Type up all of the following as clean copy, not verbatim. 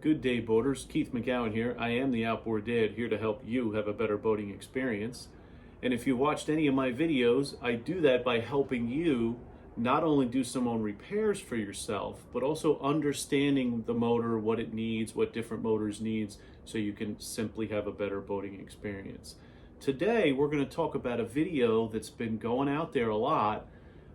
Good day, boaters. Keith McGowan here. I am the Outboard Dad, here to help you have a better boating experience. And if you've watched any of my videos, I do that by helping you not only do some own repairs for yourself, but also understanding the motor, what it needs, what different motors needs, so you can simply have a better boating experience. Today, we're going to talk about a video that's been going out there a lot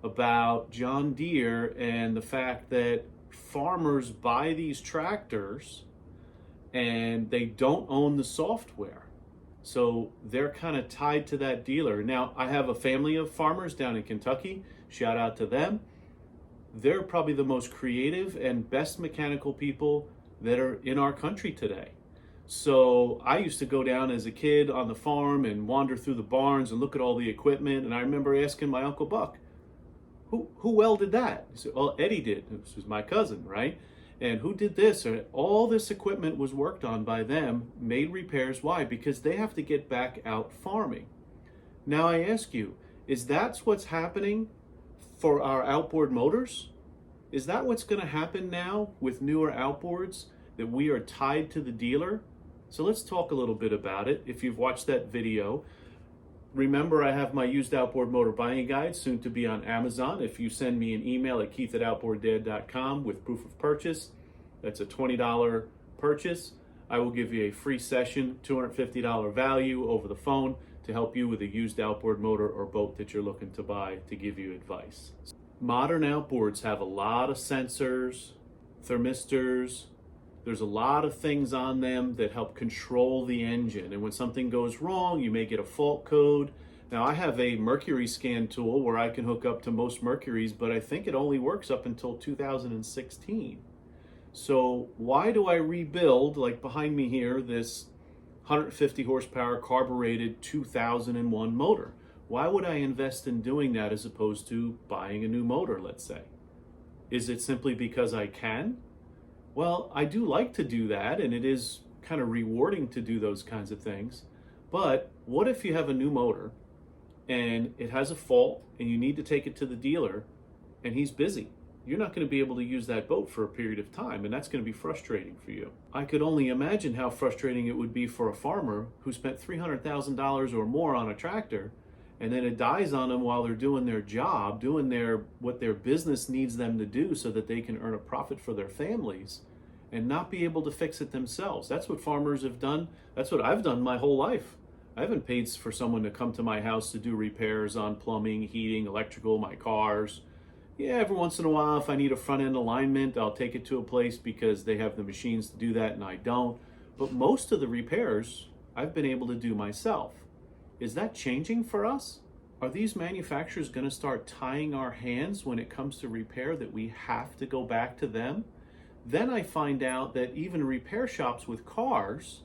about John Deere and the fact that farmers buy these tractors and they don't own the software. So they're kind of tied to that dealer. Now, I have a family of farmers down in Kentucky. Shout out to them. They're probably the most creative and best mechanical people that are in our country today. So I used to go down as a kid on the farm and wander through the barns and look at all the equipment. And I remember asking my Uncle Buck, who welded that? He said, well, Eddie did. This was my cousin, right? And who did this? All this equipment was worked on by them, made repairs. Why? Because they have to get back out farming. Now I ask you, is that what's happening for our outboard motors? Is that what's going to happen now with newer outboards, that we are tied to the dealer? So let's talk a little bit about it. If you've watched that video, remember, I have my used outboard motor buying guide, soon to be on Amazon. If you send me an email at keith@outboarddad.com with proof of purchase, that's a $20 purchase. I will give you a free session, $250 value over the phone, to help you with a used outboard motor or boat that you're looking to buy, to give you advice. Modern outboards have a lot of sensors, thermistors. There's a lot of things on them that help control the engine. And when something goes wrong, you may get a fault code. Now, I have a mercury scan tool where I can hook up to most Mercuries, but I think it only works up until 2016. So why do I rebuild, like behind me here, this 150 horsepower carbureted 2001 motor? Why would I invest in doing that as opposed to buying a new motor, let's say? Is it simply because I can? Well, I do like to do that, and it is kind of rewarding to do those kinds of things. But what if you have a new motor and it has a fault and you need to take it to the dealer and he's busy? You're not going to be able to use that boat for a period of time, and that's going to be frustrating for you. I could only imagine how frustrating it would be for a farmer who spent $300,000 or more on a tractor, and then it dies on them while they're doing their job, doing what their business needs them to do so that they can earn a profit for their families, and not be able to fix it themselves. That's what farmers have done. That's what I've done my whole life. I haven't paid for someone to come to my house to do repairs on plumbing, heating, electrical, my cars. Yeah, every once in a while, if I need a front end alignment, I'll take it to a place because they have the machines to do that and I don't. But most of the repairs I've been able to do myself. Is that changing for us? Are these manufacturers going to start tying our hands when it comes to repair, that we have to go back to them? Then I find out that even repair shops with cars,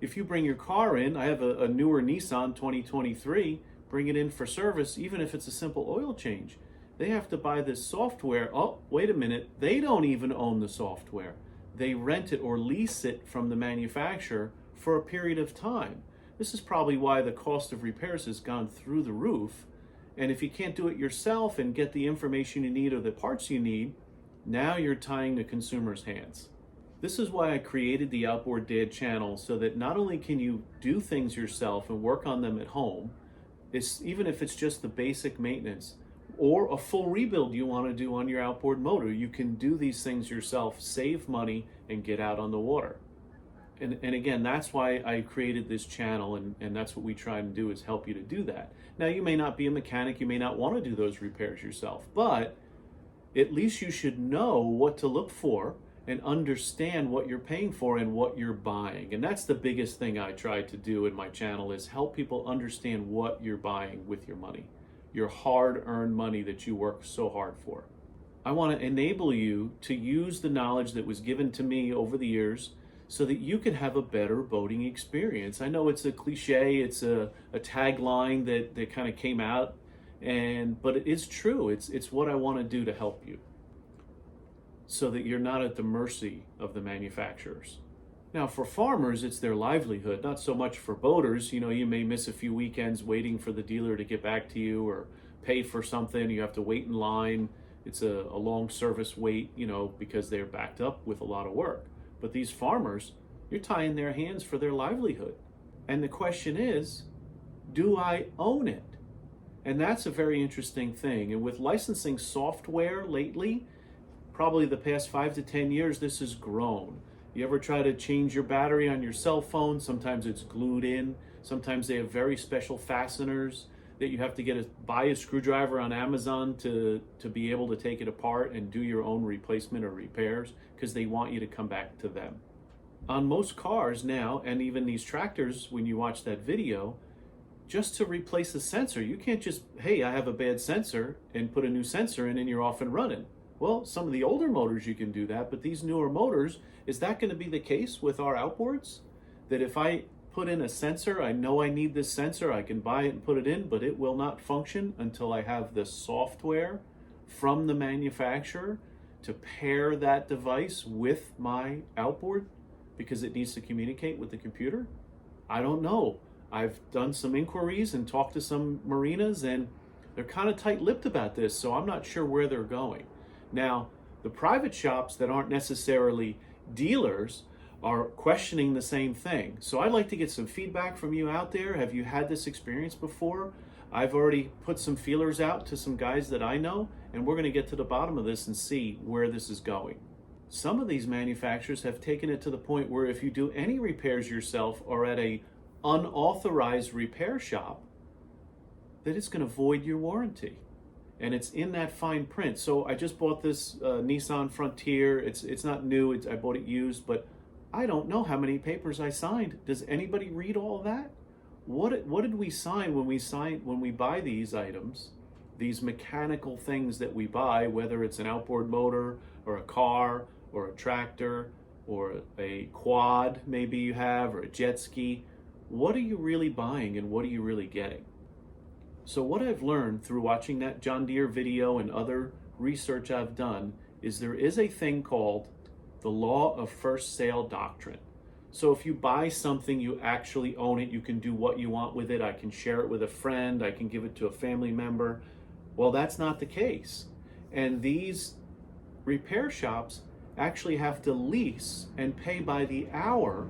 if you bring your car in, I have a newer Nissan 2023, bring it in for service, even if it's a simple oil change, they have to buy this software. Oh, wait a minute, they don't even own the software. They rent it or lease it from the manufacturer for a period of time. This is probably why the cost of repairs has gone through the roof. And if you can't do it yourself and get the information you need or the parts you need, now you're tying the consumer's hands. This is why I created the Outboard Dad channel, so that not only can you do things yourself and work on them at home, even if it's just the basic maintenance or a full rebuild you want to do on your outboard motor, you can do these things yourself, save money, and get out on the water. And again, that's why I created this channel, and that's what we try and do, is help you to do that. Now, you may not be a mechanic, you may not want to do those repairs yourself, but at least you should know what to look for and understand what you're paying for and what you're buying. And that's the biggest thing I try to do in my channel, is help people understand what you're buying with your money, your hard-earned money that you work so hard for. I want to enable you to use the knowledge that was given to me over the years so that you can have a better boating experience. I know it's a cliche, it's a tagline that kind of came out, but it is true. It's what I want to do to help you, so that you're not at the mercy of the manufacturers. Now, for farmers, it's their livelihood, not so much for boaters. You know, you may miss a few weekends waiting for the dealer to get back to you, or pay for something. You have to wait in line. It's a long service wait, you know, because they're backed up with a lot of work. But these farmers, you're tying their hands for their livelihood. And the question is, do I own it? And that's a very interesting thing. And with licensing software lately, probably the past 5 to 10 years, this has grown. You ever try to change your battery on your cell phone? Sometimes it's glued in. Sometimes they have very special fasteners that you have to buy a screwdriver on Amazon to be able to take it apart and do your own replacement or repairs, because they want you to come back to them. On most cars now, and even these tractors, when you watch that video, just to replace the sensor, you can't just, hey, I have a bad sensor, and put a new sensor in and you're off and running. Well, some of the older motors you can do that, but these newer motors, is that going to be the case with our outboards? That if I put in a sensor, I know I need this sensor, I can buy it and put it in, but it will not function until I have the software from the manufacturer to pair that device with my outboard, because it needs to communicate with the computer? I don't know. I've done some inquiries and talked to some marinas, and they're kind of tight-lipped about this, so I'm not sure where they're going. Now, the private shops that aren't necessarily dealers are questioning the same thing. So I'd like to get some feedback from you out there. Have you had this experience before? I've already put some feelers out to some guys that I know, and we're going to get to the bottom of this and see where this is going. Some of these manufacturers have taken it to the point where if you do any repairs yourself or at a unauthorized repair shop, that it's going to void your warranty. And it's in that fine print. So I just bought this Nissan Frontier. It's not new. I bought it used, but I don't know how many papers I signed. Does anybody read all of that? What did we sign when we buy these items, these mechanical things that we buy, whether it's an outboard motor or a car or a tractor or a quad maybe you have, or a jet ski? What are you really buying and what are you really getting? So what I've learned through watching that John Deere video and other research I've done is there is a thing called the law of first sale doctrine. So if you buy something, you actually own it. You can do what you want with it. I can share it with a friend. I can give it to a family member. Well, that's not the case. And these repair shops actually have to lease and pay by the hour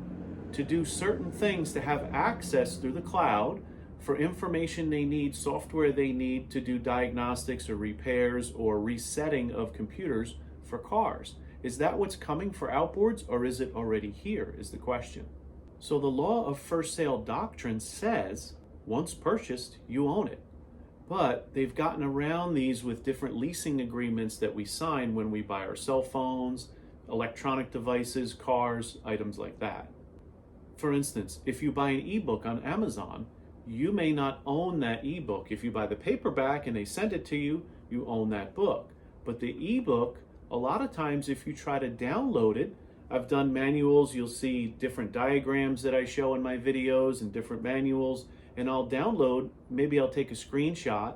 to do certain things, to have access through the cloud for information they need, software they need to do diagnostics or repairs or resetting of computers for cars. Is that what's coming for outboards, or is it already here, is the question. So the law of first sale doctrine says once purchased, you own it. But they've gotten around these with different leasing agreements that we sign when we buy our cell phones, electronic devices, cars, items like that. For instance, if you buy an ebook on Amazon, you may not own that ebook. If you buy the paperback and they send it to you, you own that book. But the ebook, a lot of times if you try to download it, I've done manuals, you'll see different diagrams that I show in my videos and different manuals, and I'll download, maybe I'll take a screenshot,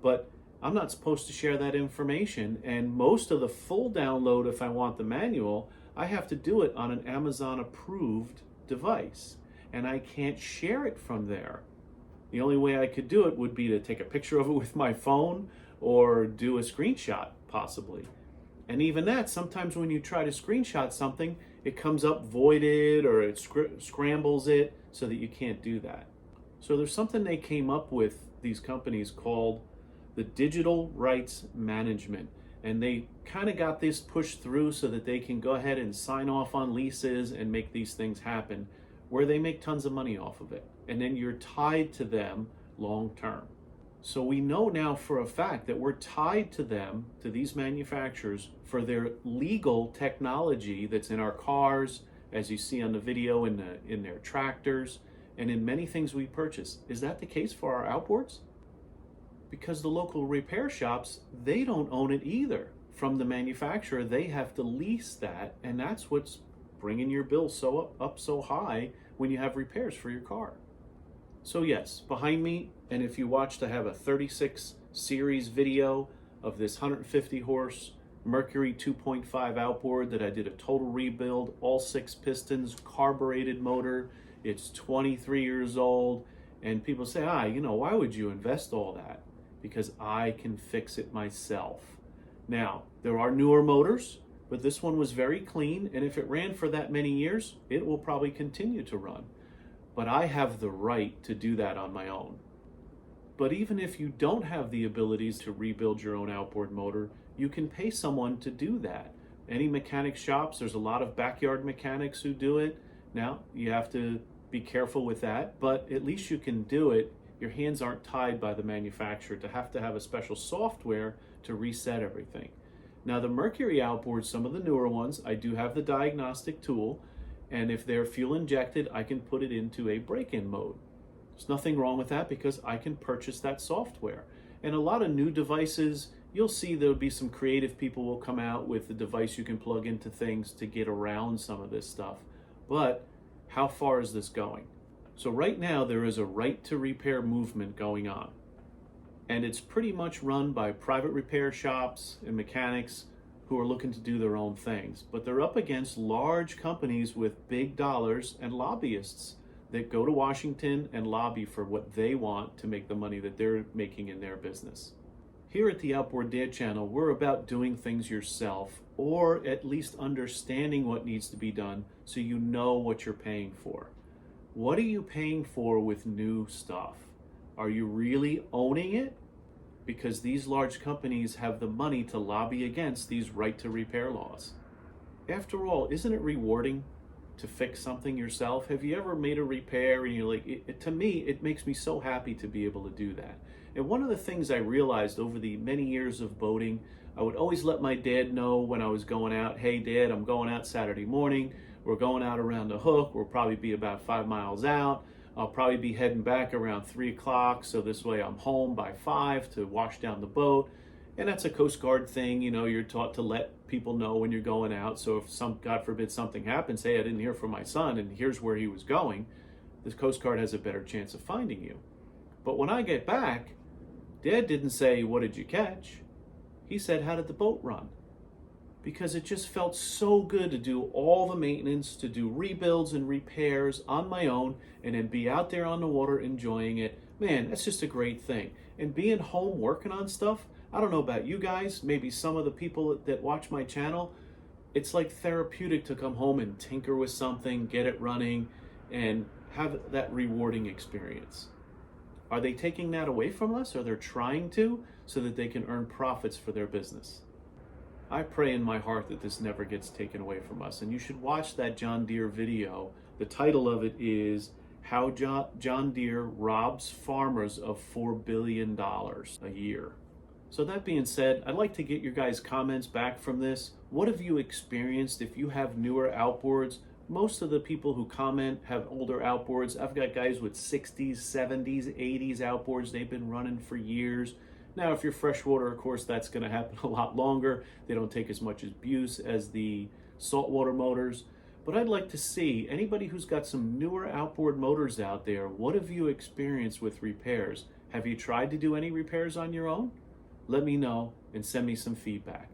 but I'm not supposed to share that information. And most of the full download, if I want the manual, I have to do it on an Amazon approved device, and I can't share it from there. The only way I could do it would be to take a picture of it with my phone or do a screenshot, possibly. And even that, sometimes when you try to screenshot something, it comes up voided or it scrambles it so that you can't do that. So there's something they came up with, these companies, called the digital rights management. And they kind of got this pushed through so that they can go ahead and sign off on leases and make these things happen, where they make tons of money off of it. And then you're tied to them long term. So we know now for a fact that we're tied to them, to these manufacturers, for their legal technology that's in our cars, as you see on the video, in their tractors, and in many things we purchase. Is that the case for our outboards? Because the local repair shops, they don't own it either. From the manufacturer, they have to lease that, and that's what's bringing your bill up so high when you have repairs for your car. So yes, behind me, and if you watched, I have a 36 series video of this 150 horse Mercury 2.5 outboard that I did a total rebuild, all 6 pistons, carbureted motor. It's 23 years old, and people say, why would you invest all that? Because I can fix it myself. Now, there are newer motors but this one was very clean, and if it ran for that many years, it will probably continue to run. But I have the right to do that on my own. But even if you don't have the abilities to rebuild your own outboard motor, you can pay someone to do that. Any mechanic shops, there's a lot of backyard mechanics who do it. Now, you have to be careful with that, but at least you can do it. Your hands aren't tied by the manufacturer to have a special software to reset everything. Now, the Mercury outboards, some of the newer ones, I do have the diagnostic tool, and if they're fuel injected, I can put it into a break-in mode. There's nothing wrong with that because I can purchase that software. And a lot of new devices, you'll see there'll be some creative people will come out with the device you can plug into things to get around some of this stuff. But how far is this going? So right now there is a right to repair movement going on. And it's pretty much run by private repair shops and mechanics who are looking to do their own things. But they're up against large companies with big dollars and lobbyists that go to Washington and lobby for what they want to make the money that they're making in their business. Here at the Outboard Dad channel, we're about doing things yourself, or at least understanding what needs to be done so you know what you're paying for. What are you paying for with new stuff? Are you really owning it? Because these large companies have the money to lobby against these right to repair laws. After all, isn't it rewarding to fix something yourself? Have you ever made a repair and you're like, to me, it makes me so happy to be able to do that. And one of the things I realized over the many years of boating, I would always let my dad know when I was going out, hey Dad, I'm going out Saturday morning. We're going out around the hook. We'll probably be about 5 miles out. I'll probably be heading back around 3 o'clock. So this way I'm home by 5 to wash down the boat. And that's a Coast Guard thing, you know, you're taught to let people know when you're going out. So if God forbid something happens, hey, I didn't hear from my son and here's where he was going, the Coast Guard has a better chance of finding you. But when I get back, Dad didn't say, what did you catch? He said, how did the boat run? Because it just felt so good to do all the maintenance, to do rebuilds and repairs on my own, and then be out there on the water enjoying it. Man, that's just a great thing. And being home working on stuff, I don't know about you guys, maybe some of the people that watch my channel, it's like therapeutic to come home and tinker with something, get it running, and have that rewarding experience. Are they taking that away from us, or they're trying to, so that they can earn profits for their business? I pray in my heart that this never gets taken away from us. And you should watch that John Deere video. The title of it is How John Deere Robs Farmers of $4 billion a year. So that being said, I'd like to get your guys' comments back from this. What have you experienced if you have newer outboards? Most of the people who comment have older outboards. I've got guys with 60s, 70s, 80s outboards. They've been running for years. Now, if you're freshwater, of course, that's going to happen a lot longer. They don't take as much abuse as the saltwater motors. But I'd like to see anybody who's got some newer outboard motors out there, what have you experienced with repairs? Have you tried to do any repairs on your own? Let me know and send me some feedback.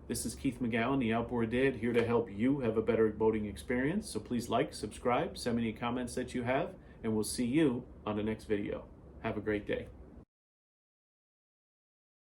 This is Keith McGowan, the Outboard Dad, here to help you have a better boating experience. So please like, subscribe, send me any comments that you have, and we'll see you on the next video. Have a great day.